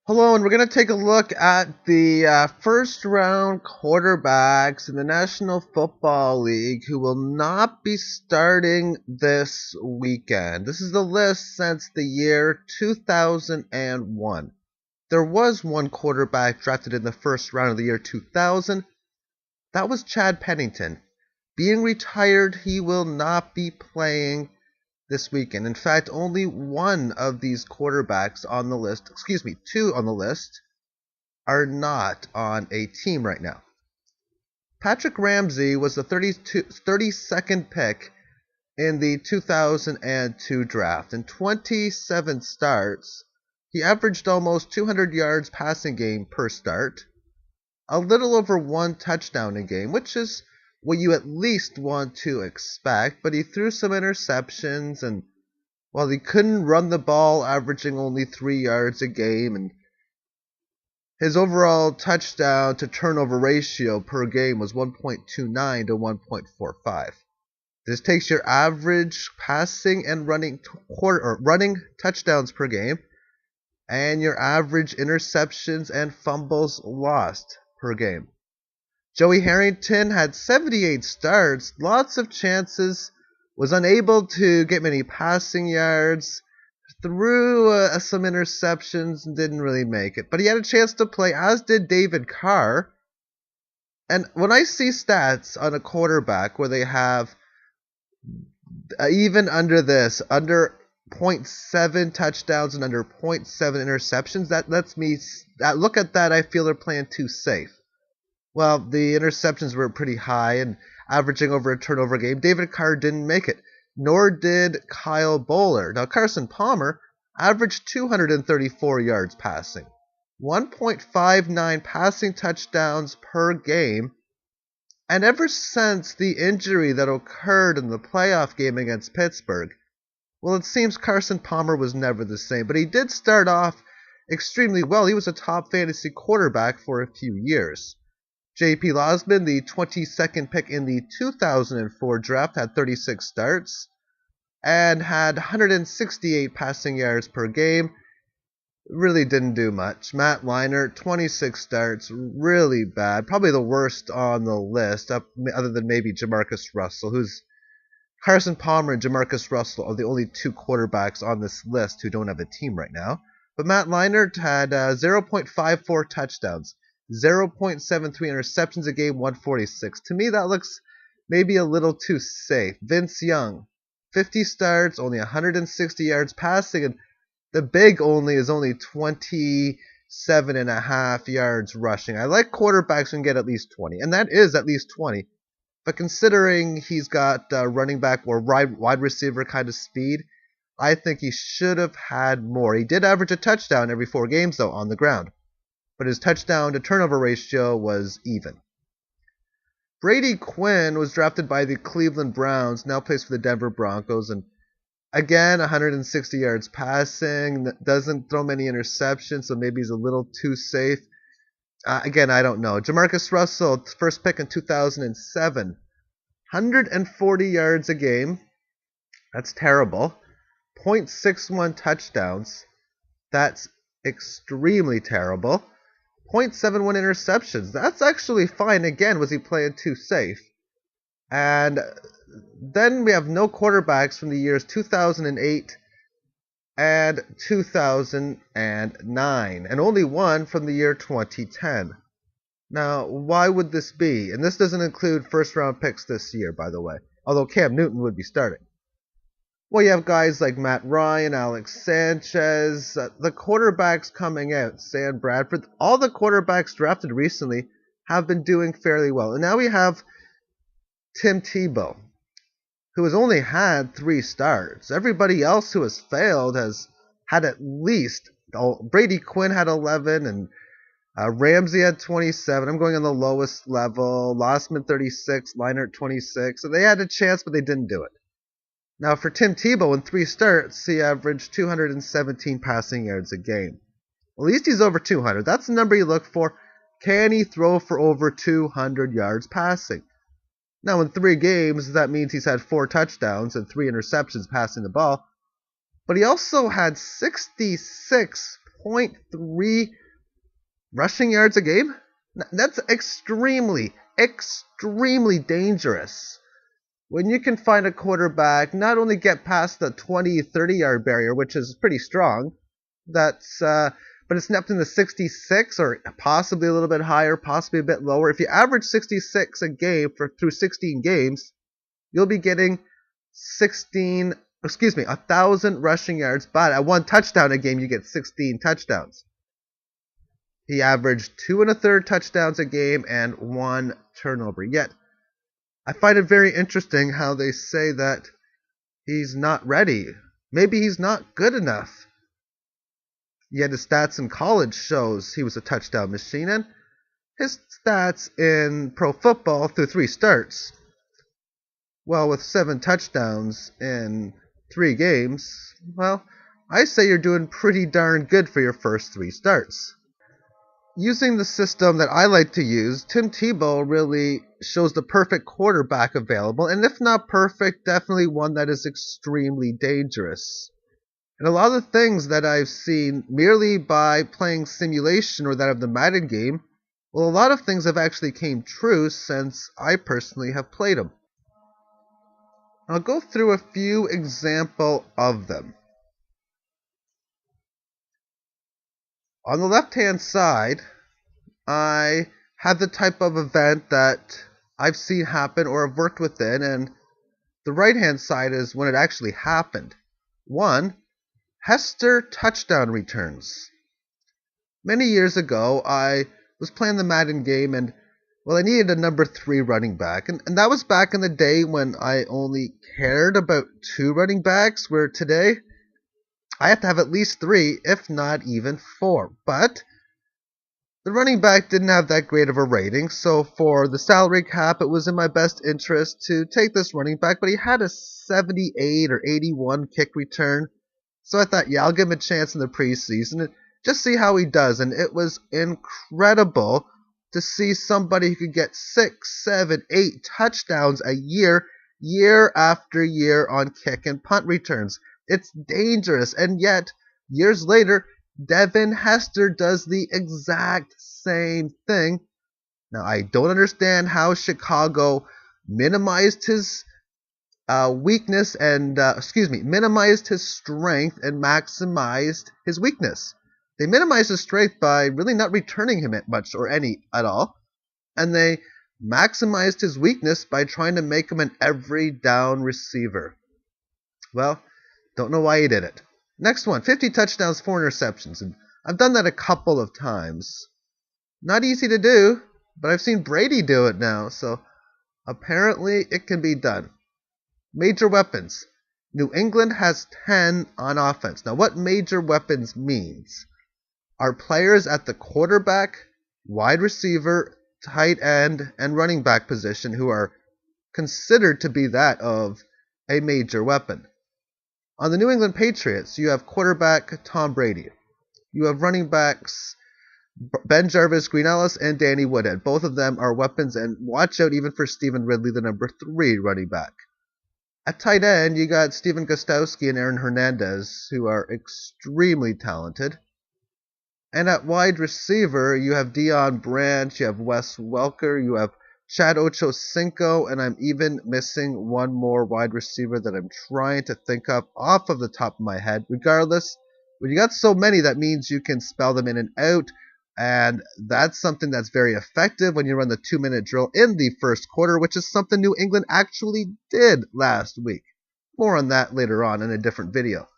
Hello, and we're going to take a look at the first round quarterbacks in the National Football League who will not be starting this weekend. This is the list since the year 2001. There was one quarterback drafted in the first round of the year 2000. That was Chad Pennington. Being retired, he will not be playing this weekend. In fact, only one of these quarterbacks on the list, two on the list, are not on a team right now. Patrick Ramsey was the 32nd pick in the 2002 draft. In 27 starts, he averaged almost 200 yards passing game per start, a little over one touchdown a game, which is what you at least want to expect, but he threw some interceptions, and while he couldn't run the ball, averaging only 3 yards a game, and his overall touchdown to turnover ratio per game was 1.29 to 1.45. This takes your average passing and running touchdowns per game and your average interceptions and fumbles lost per game. Joey Harrington had 78 starts, lots of chances, was unable to get many passing yards, threw some interceptions, and didn't really make it. But he had a chance to play, as did David Carr. And when I see stats on a quarterback where they have even under this, under zero point 0.7 touchdowns and under 0.7 interceptions, that lets me look at that. I feel they're playing too safe. Well, the interceptions were pretty high and averaging over a turnover a game. David Carr didn't make it, nor did Kyle Boller. Now, Carson Palmer averaged 234 yards passing, 1.59 passing touchdowns per game, and ever since the injury that occurred in the playoff game against Pittsburgh, well, it seems Carson Palmer was never the same, but he did start off extremely well. He was a top fantasy quarterback for a few years. J.P. Losman, the 22nd pick in the 2004 draft, had 36 starts and had 168 passing yards per game. Really didn't do much. Matt Leinart, 26 starts, really bad. Probably the worst on the list, other than maybe Jamarcus Russell, who's Carson Palmer and Jamarcus Russell are the only two quarterbacks on this list who don't have a team right now. But Matt Leinart had 0.54 touchdowns, 0.73 interceptions a game, 146. To me, that looks maybe a little too safe. Vince Young, 50 starts, only 160 yards passing, and the big only is only 27.5 yards rushing. I like quarterbacks who can get at least 20, and that is at least 20. But considering he's got running back or wide receiver kind of speed, I think he should have had more. He did average a touchdown every 4 games, though, on the ground, but his touchdown to turnover ratio was even. Brady Quinn was drafted by the Cleveland Browns, now plays for the Denver Broncos, and again, 160 yards passing, doesn't throw many interceptions, so maybe he's a little too safe. Again, I don't know. Jamarcus Russell, first pick in 2007, 140 yards a game. That's terrible. 0.61 touchdowns. That's extremely terrible. 0.71 interceptions. That's actually fine. Again, was he playing too safe? And then we have no quarterbacks from the years 2008 and 2009, and only one from the year 2010. Now, why would this be? And this doesn't include first-round picks this year, by the way, although Cam Newton would be starting. Well, you have guys like Matt Ryan, Alex Sanchez, the quarterbacks coming out, Sam Bradford. All the quarterbacks drafted recently have been doing fairly well. And now we have Tim Tebow, who has only had 3 starts. Everybody else who has failed has had at least, Brady Quinn had 11, and Ramsey had 27. I'm going on the lowest level. Losman 36, Leinart 26. So they had a chance, but they didn't do it. Now for Tim Tebow, in 3 starts, he averaged 217 passing yards a game. At least he's over 200. That's the number you look for. Can he throw for over 200 yards passing? Now in 3 games, that means he's had 4 touchdowns and 3 interceptions passing the ball. But he also had 66 0.3 rushing yards a game? That's extremely, extremely dangerous. When you can find a quarterback not only get past the 20, 30-yard barrier, which is pretty strong, but it's up in the 66 or possibly a little bit higher, possibly a bit lower. If you average 66 a game through 16 games, you'll be getting 1,000 rushing yards, but at one touchdown a game, you get 16 touchdowns. He averaged 2 1/3 touchdowns a game and 1 turnover. Yet, I find it very interesting how they say that he's not ready. Maybe he's not good enough. Yet his stats in college shows he was a touchdown machine, and his stats in pro football through 3 starts, well, with 7 touchdowns in 3 games, well, I say you're doing pretty darn good for your first 3 starts. Using the system that I like to use, Tim Tebow really shows the perfect quarterback available, and if not perfect, definitely one that is extremely dangerous. And a lot of the things that I've seen merely by playing simulation or that of the Madden game, well, a lot of things have actually came true since I personally have played them. I'll go through a few examples of them. On the left-hand side, I have the type of event that I've seen happen or have worked within, and the right-hand side is when it actually happened. 1. Hester touchdown returns. Many years ago, I was playing the Madden game, and well, I needed a number 3 running back, and that was back in the day when I only cared about 2 running backs, where today I have to have at least 3, if not even 4. But the running back didn't have that great of a rating, so for the salary cap, it was in my best interest to take this running back, but he had a 78 or 81 kick return, so I thought, yeah, I'll give him a chance in the preseason and just see how he does, and it was incredible to see somebody who could get 6, 7, 8 touchdowns a year, year after year on kick and punt returns. It's dangerous, and yet, years later, Devin Hester does the exact same thing. Now, I don't understand how Chicago minimized his weakness and, minimized his strength and maximized his weakness. They minimized his strength by really not returning him much or any at all, and they maximized his weakness by trying to make him an every down receiver. Well, don't know why he did it. Next one, 50 touchdowns, 4 interceptions, and I've done that a couple of times. Not easy to do, but I've seen Brady do it now, so apparently it can be done. Major weapons. New England has 10 on offense. Now, what major weapons means are players at the quarterback, wide receiver, tight end, and running back position who are considered to be that of a major weapon. On the New England Patriots, you have quarterback Tom Brady. You have running backs Ben Jarvis, Green Ellis, and Danny Woodhead. Both of them are weapons, and watch out even for Stephen Ridley, the number 3 running back. At tight end, you got Stephen Gostkowski and Aaron Hernandez, who are extremely talented. And at wide receiver, you have Deion Branch, you have Wes Welker, you have Chad Ochocinco, and I'm even missing one more wide receiver that I'm trying to think of off of the top of my head. Regardless, when you got so many, that means you can spell them in and out, and that's something that's very effective when you run the 2-minute drill in the first quarter, which is something New England actually did last week. More on that later on in a different video.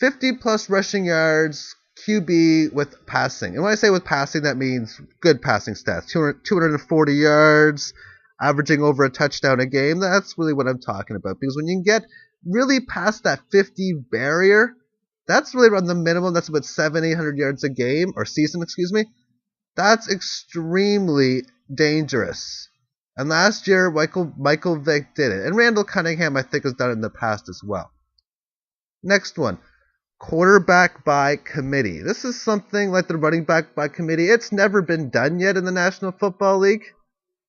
50 plus rushing yards, QB with passing. And when I say with passing, that means good passing stats. 240 yards, averaging over a touchdown a game. That's really what I'm talking about. Because when you can get really past that 50 barrier, that's really around the minimum. That's about 700-800 yards a game, or season, That's extremely dangerous. And last year, Michael Vick did it. And Randall Cunningham, I think, has done it in the past as well. Next one. Quarterback by committee. This is something like the running back by committee. It's never been done yet in the National Football League.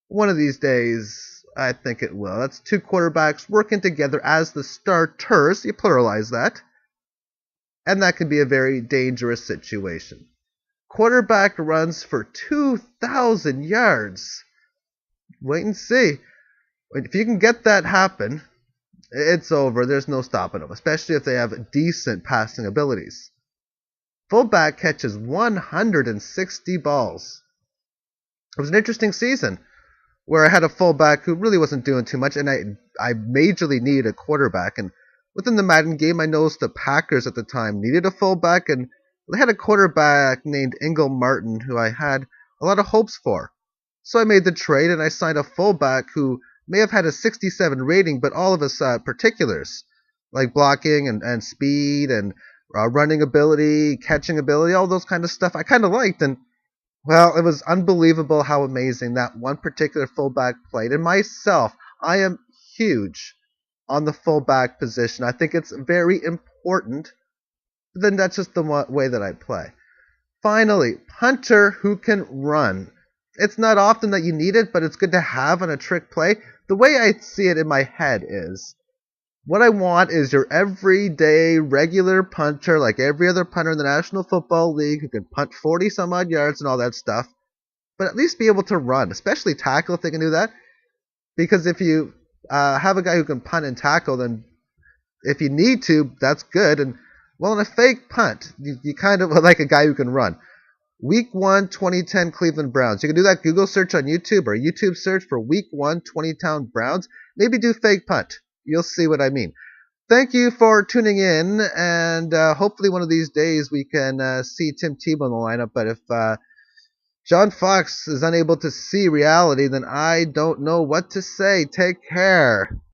One of these days, I think it will. That's 2 quarterbacks working together as the starters. You pluralize that. and that can be a very dangerous situation. Quarterback runs for 2,000 yards. Wait and see. If you can get that happen, it's over. There's no stopping them, especially if they have decent passing abilities. Fullback catches 160 balls. It was an interesting season where I had a fullback who really wasn't doing too much, and I majorly needed a quarterback. And within the Madden game, I noticed the Packers at the time needed a fullback, and they had a quarterback named Ingle Martin who I had a lot of hopes for. So I made the trade, and I signed a fullback who may have had a 67 rating, but all of his particulars, like blocking and speed and running ability, catching ability, all those kind of stuff, I kind of liked. And well, it was unbelievable how amazing that one particular fullback played. And myself, I am huge on the fullback position. I think it's very important. But then that's just the way that I play. Finally, punter who can run. It's not often that you need it, but it's good to have on a trick play. The way I see it in my head is, what I want is your everyday regular punter, like every other punter in the National Football League, who can punt 40 some odd yards and all that stuff, but at least be able to run, especially tackle if they can do that. Because if you have a guy who can punt and tackle, then if you need to, that's good. And well, in a fake punt, you kind of like a guy who can run. Week 1, 2010 Cleveland Browns. You can do that Google search on YouTube or YouTube search for Week 1, 2010 Browns. Maybe do fake punt. You'll see what I mean. Thank you for tuning in, and hopefully one of these days we can see Tim Tebow in the lineup. But if John Fox is unable to see reality, then I don't know what to say. Take care.